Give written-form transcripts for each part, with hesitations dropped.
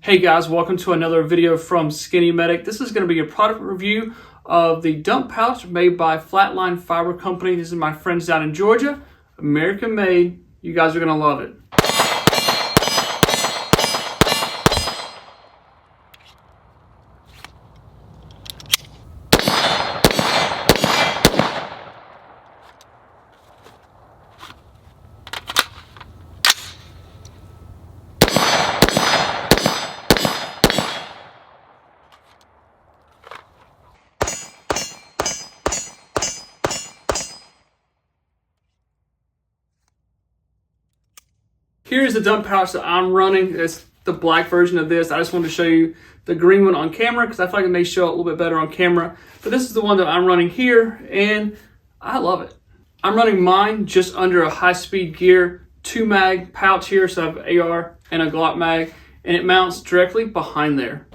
Hey guys, welcome to another video from Skinny Medic. This is going to be a product review of the dump pouch made by Flatline Fiber Company. This is my friends down in Georgia. American made. You guys are going to love it. Here's the dump pouch that I'm running. It's the black version of this. I just wanted to show you the green one on camera because I feel like it may show a little bit better on camera. But this is the one that I'm running here, and I love it. I'm running mine just under a high-speed gear 2-mag pouch here, so I have an AR and a Glock mag, and it mounts directly behind there.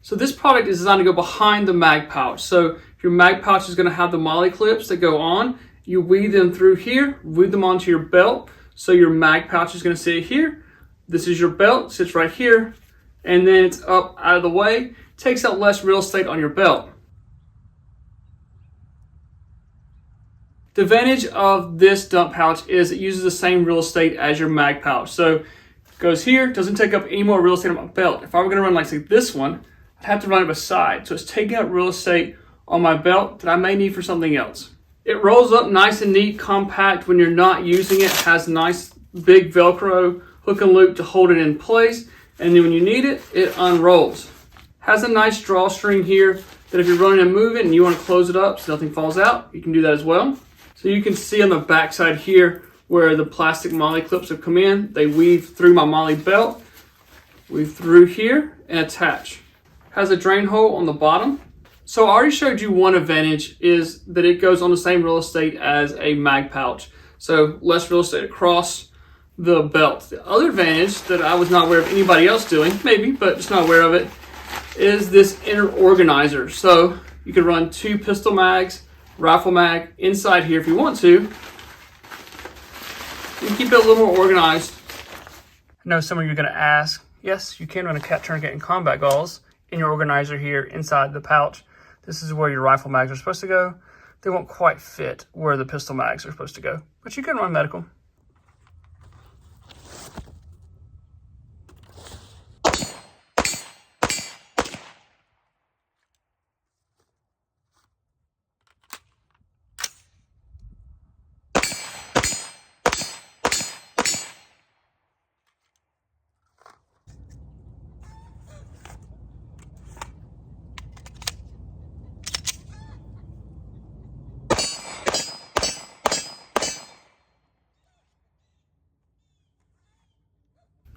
So this product is designed to go behind the mag pouch. So your mag pouch is going to have the MOLLE clips that go on. You weave them through here, weave them onto your belt. So your mag pouch is going to sit here. This is your belt, sits right here. And then it's up out of the way. Takes out less real estate on your belt. The advantage of this dump pouch is it uses the same real estate as your mag pouch. So it goes here, doesn't take up any more real estate on my belt. If I were going to run like say this one, I'd have to run it beside. So it's taking up real estate on my belt that I may need for something else. It rolls up nice and neat, compact when you're not using it. It has nice big Velcro hook and loop to hold it in place. And then when you need it, it unrolls. Has a nice drawstring here that if you're running and moving and you want to close it up so nothing falls out, you can do that as well. So you can see on the back side here where the plastic MOLLE clips have come in. They weave through my MOLLE belt, weave through here, and attach. Has a drain hole on the bottom. So I already showed you one advantage is that it goes on the same real estate as a mag pouch. So less real estate across the belt. The other advantage that I was not aware of anybody else doing, maybe, but just not aware of it, is this inner organizer. So you can run 2 pistol mags, rifle mag inside here if you want to. You can keep it a little more organized. I know some of you are going to ask, yes, you can run a cat tourniquet and combat galls in your organizer here inside the pouch. This is where your rifle mags are supposed to go. They won't quite fit where the pistol mags are supposed to go, but you can run medical.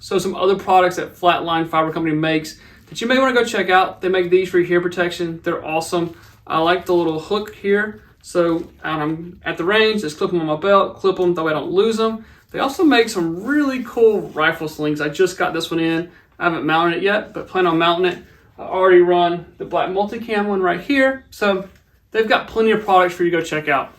So some other products that Flatline Fiber Company makes that you may want to go check out. They make these for your hair protection. They're awesome. I like the little hook here. So I'm at the range, just clip them on my belt, clip them, that way I don't lose them. They also make some really cool rifle slings. I just got this one in. I haven't mounted it yet, but plan on mounting it. I already run the black multicam one right here. So they've got plenty of products for you to go check out.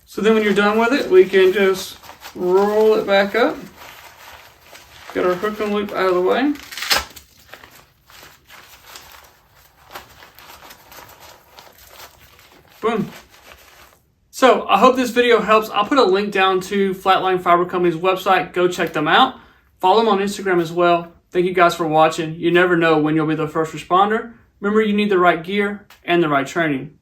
So then when you're done with it, we can just roll it back up. Get our hook and loop out of the way. Boom. So I hope this video helps. I'll put a link down to Flatline Fiber Company's website. Go check them out. Follow them on Instagram as well. Thank you guys for watching. You never know when you'll be the first responder. Remember, you need the right gear and the right training.